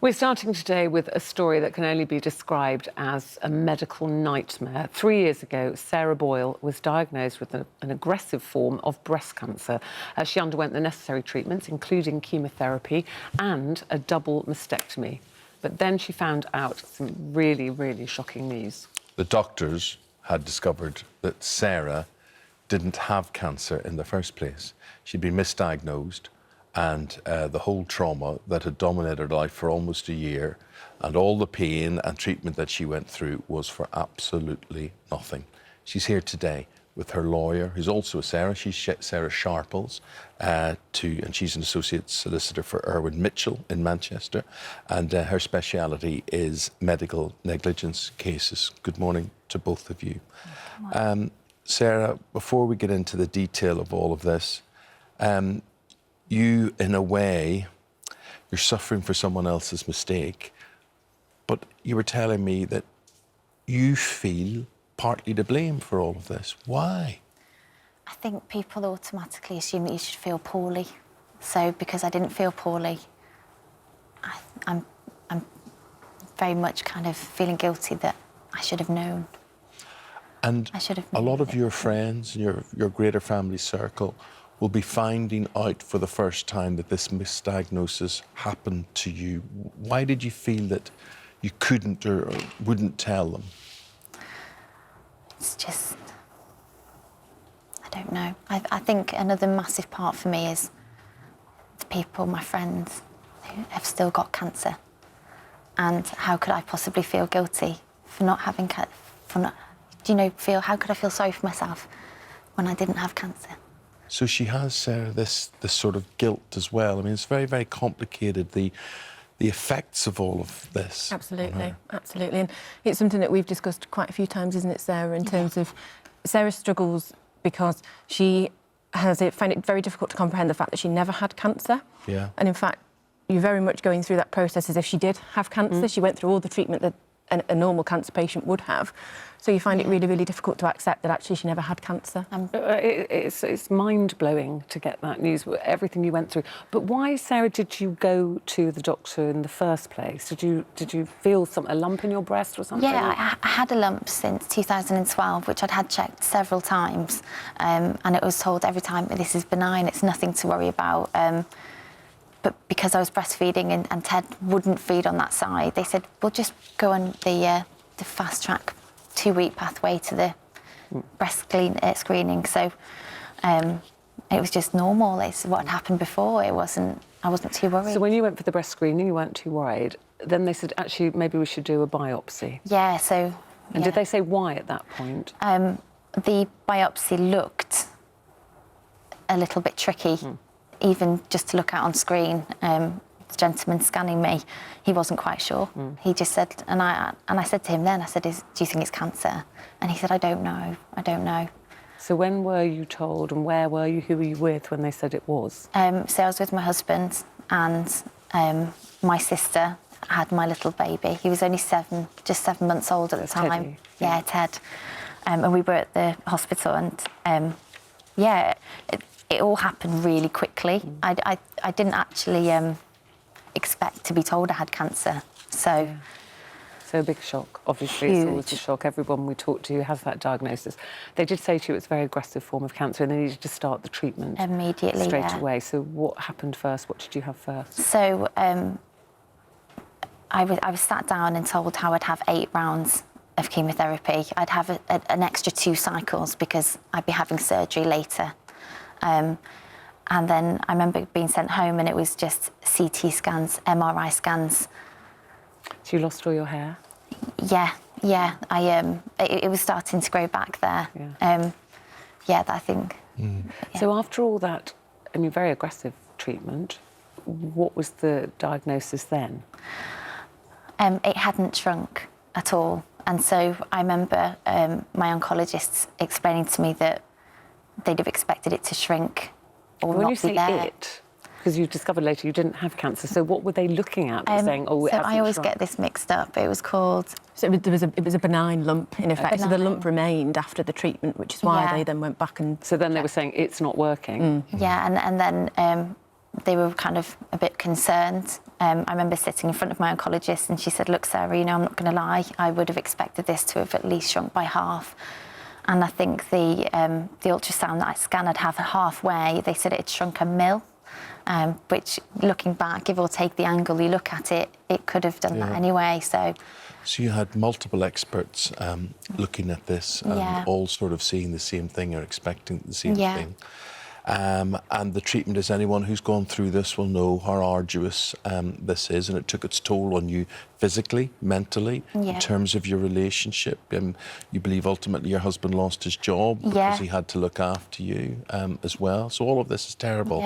We're starting today with a story that can only be described as a medical nightmare. 3 years ago, Sarah Boyle was diagnosed with an aggressive form of breast cancer. She underwent the necessary treatments, including chemotherapy and a double mastectomy. But then she found out some really, really shocking news. The doctors had discovered that Sarah didn't have cancer in the first place. She'd been misdiagnosed, and the whole trauma that had dominated her life for almost a year and all the pain and treatment that she went through was for absolutely nothing. She's here today with her lawyer, who's also a Sarah. She's Sarah Sharples, and she's an associate solicitor for Irwin Mitchell in Manchester, and her speciality is medical negligence cases. Good morning to both of you. Sarah, before we get into the detail of all of this, you, in a way, you're suffering for someone else's mistake, but you were telling me that you feel partly to blame for all of this. Why? I think people automatically assume that you should feel poorly. So because I didn't feel poorly, I'm very much kind of feeling guilty that I should have known. And a lot of your friends and your greater family circle will be finding out for the first time that this misdiagnosis happened to you. Why did you feel that you couldn't or wouldn't tell them? It's just, I don't know. I think another massive part for me is the people, my friends, who have still got cancer. And how could I possibly feel guilty for not having cancer? How could I feel sorry for myself when I didn't have cancer? So she has, Sarah, this sort of guilt as well. I mean, it's very, very complicated, the effects of all of this. Absolutely, absolutely. And it's something that we've discussed quite a few times, isn't it, Sarah, in terms of Sarah struggles because she found it very difficult to comprehend the fact that she never had cancer. Yeah. And in fact, you're very much going through that process as if she did have cancer. She went through all the treatment that a normal cancer patient would have. So you find it really, really difficult to accept that actually she never had cancer. It's mind-blowing to get that news, everything you went through. But why, Sarah, did you go to the doctor in the first place? Did you feel a lump in your breast or something? Yeah, I had a lump since 2012, which I'd had checked several times. And it was told every time, this is benign, it's nothing to worry about. But because I was breastfeeding and Ted wouldn't feed on that side, they said, we'll just go on the fast-track 2-week pathway to the breast screening. So it was just normal. It's what had happened before. I wasn't too worried. So when you went for the breast screening, you weren't too worried. Then they said, actually, maybe we should do a biopsy. Yeah, so... And did they say why at that point? The biopsy looked a little bit tricky. Even just to look at on screen, the gentleman scanning me, he wasn't quite sure. He just said, and I said to him then, I said, do you think it's cancer? And he said, I don't know. So when were you told, and where were you, who were you with when they said it was? So I was with my husband, and my sister had my little baby. He was only just 7 months old at the time. Teddy. Yeah, Ted. And we were at the hospital, and it all happened really quickly. I didn't actually expect to be told I had cancer, so... Yeah. So a big shock, obviously. Huge. It's always a shock. Everyone we talk to has that diagnosis. They did say to you it's a very aggressive form of cancer and they needed to start the treatment... Immediately, straight away. So what happened first? What did you have first? So I was sat down and told how I'd have 8 rounds of chemotherapy. I'd have an extra 2 cycles because I'd be having surgery later. And then I remember being sent home and it was just CT scans, MRI scans. So you lost all your hair? Yeah. It was starting to grow back there. I think. Yeah. So after all that, I mean, very aggressive treatment, what was the diagnosis then? It hadn't shrunk at all. And so I remember my oncologist explaining to me that they'd have expected it to shrink or when not you be say there. it, because you discovered later you didn't have cancer, so what were they looking at? Saying, oh, it so hasn't I always shrunk. get this mixed up. It was called... So it was a benign lump, in effect. So the lump remained after the treatment, which is why they then went back and... So then they were saying, it's not working. Yeah, and then they were kind of a bit concerned. I remember sitting in front of my oncologist and she said, look, Sarah, you know, I'm not going to lie, I would have expected this to have at least shrunk by half. And I think the ultrasound that I scanned had halfway, they said it had shrunk 1 mil, which, looking back, give or take the angle you look at it, it could have done that anyway, so... So you had multiple experts looking at this, all sort of seeing the same thing or expecting the same thing. And the treatment, as anyone who's gone through this will know how arduous this is, and it took its toll on you physically, mentally, in terms of your relationship. You believe ultimately your husband lost his job because he had to look after you as well. So all of this is terrible.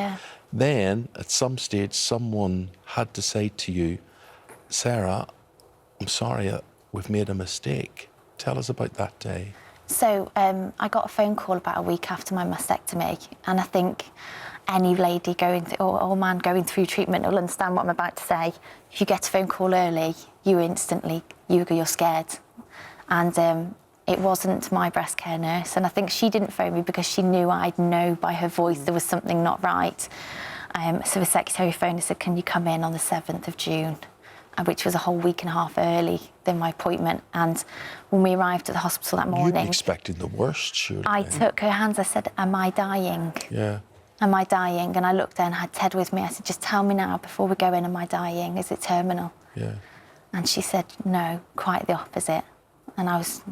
Then, at some stage, someone had to say to you, Sarah, I'm sorry, we've made a mistake. Tell us about that day. So I got a phone call about a week after my mastectomy, and I think any lady going through, or man going through treatment will understand what I'm about to say. If you get a phone call early, you're scared. And it wasn't my breast care nurse, and I think she didn't phone me because she knew I'd know by her voice there was something not right. So the secretary phoned and said, can you come in on the 7th of June? Which was a whole week and a half early than my appointment. And when we arrived at the hospital that morning... You'd be expecting the worst, surely. I took her hands, I said, am I dying? Yeah. Am I dying? And I looked there and had Ted with me. I said, just tell me now before we go in, am I dying? Is it terminal? Yeah. And she said, no, quite the opposite. And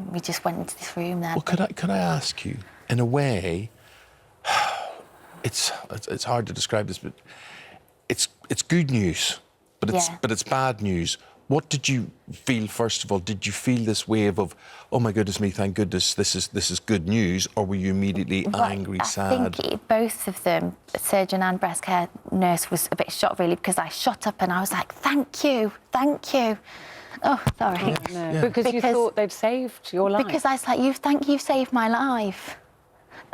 we just went into this room there. Well, could I ask you, in a way, it's hard to describe this, but it's good news. But it's bad news. What did you feel, first of all? Did you feel this wave of, oh my goodness me, thank goodness, this is good news, or were you immediately angry, sad? I think both of them, surgeon and breast care nurse, was a bit shocked really, because I shot up and I was like, thank you. Oh, sorry. Because you thought they'd saved your life. Because I was like, you've saved my life.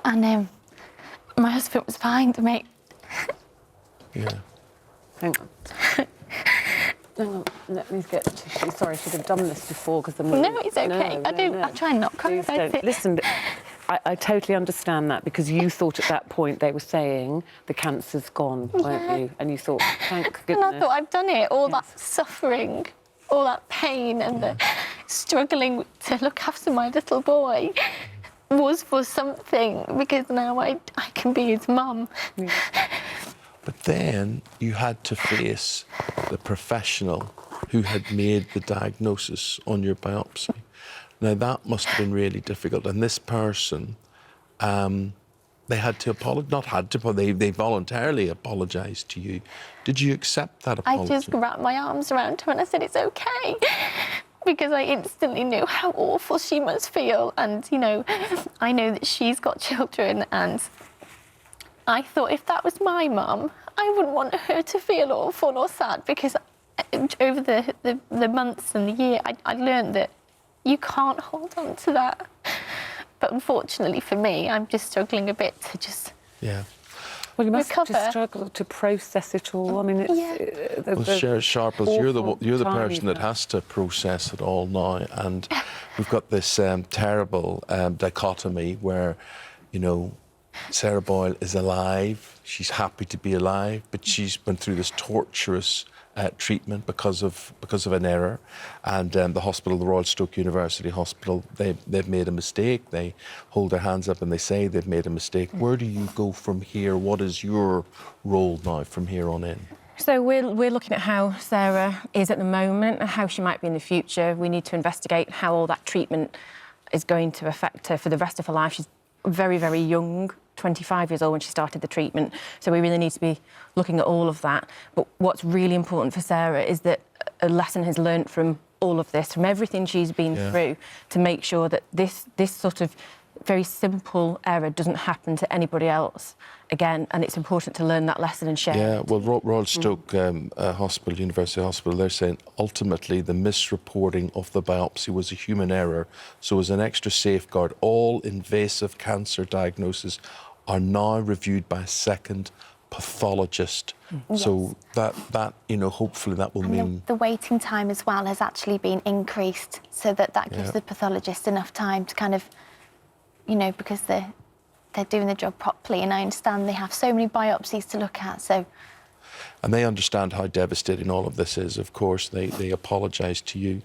And my husband was behind me. Yeah. Hang on, let me get tissue. Sorry, I should have done this before because I'm... No, it's okay. I try and not cry about it. Listen, I totally understand that, because you thought at that point they were saying the cancer's gone, weren't you? And you thought, thank goodness. And I thought, I've done it. All that suffering, all that pain and the struggling to look after my little boy was for something, because now I can be his mum. Yeah. But then you had to face the professional who had made the diagnosis on your biopsy. Now, that must have been really difficult. And this person, they had to apologise, they voluntarily apologised to you. Did you accept that apology? I just wrapped my arms around her and I said, it's okay. Because I instantly knew how awful she must feel. And, you know, I know that she's got children, and I thought if that was my mum, I wouldn't want her to feel awful or sad, because over the months and the year, I learned that you can't hold on to that. But unfortunately for me, I'm just struggling a bit to just Well, you must recover. just struggle to process it all. I mean, it's... Well, Sarah Sharples, you're the time person that has to process it all now. And we've got this terrible dichotomy where, you know, Sarah Boyle is alive, she's happy to be alive, but she's went through this torturous treatment because of an error. And the hospital, the Royal Stoke University Hospital, they've made a mistake. They hold their hands up and they say they've made a mistake. Where do you go from here? What is your role now from here on in? So we're looking at how Sarah is at the moment and how she might be in the future. We need to investigate how all that treatment is going to affect her for the rest of her life. She's very, very young, 25 years old when she started the treatment. So we really need to be looking at all of that. But what's really important for Sarah is that a lesson has learnt from all of this, from everything she's been through, to make sure that this sort of very simple error doesn't happen to anybody else again. And it's important to learn that lesson and share it. Yeah, well, Royal Stoke Hospital, University Hospital, they're saying ultimately the misreporting of the biopsy was a human error. So as an extra safeguard, all invasive cancer diagnoses are now reviewed by a second pathologist. So that you know, hopefully that will mean... The waiting time as well has actually been increased, so that gives the pathologist enough time to kind of, you know, because they're doing the job properly, and I understand they have so many biopsies to look at, so... And they understand how devastating all of this is, of course. They apologise to you.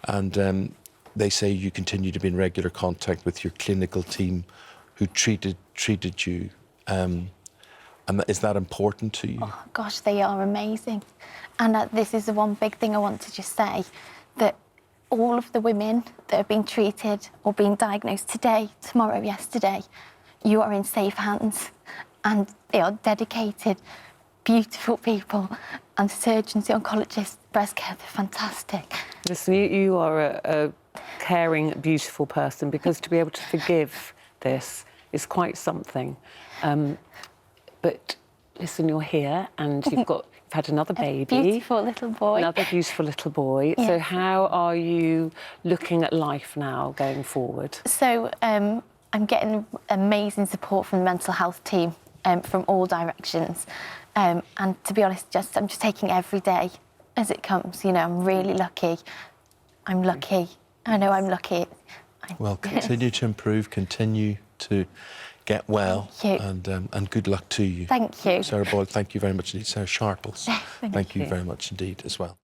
And they say you continue to be in regular contact with your clinical team who treated you. And is that important to you? Oh, gosh, they are amazing. And this is the one big thing I want to just say, that all of the women that have been treated or been diagnosed today, tomorrow, yesterday, you are in safe hands. And they are dedicated, beautiful people. And surgeons, the oncologists, breast care, they're fantastic. Listen, you are a caring, beautiful person, because to be able to forgive this is quite something. But listen, you're here and you've had another baby. Beautiful little boy. Another beautiful little boy. Yes. So how are you looking at life now going forward? So I'm getting amazing support from the mental health team from all directions. And to be honest, I'm just taking every day as it comes. You know, I'm really lucky. I'm lucky. I know I'm lucky. Well, continue to improve, continue to get well, Thank you. And good luck to you. Thank you. Sarah Boyle, thank you very much indeed. Sarah Sharples, Thank you you. very much indeed as well.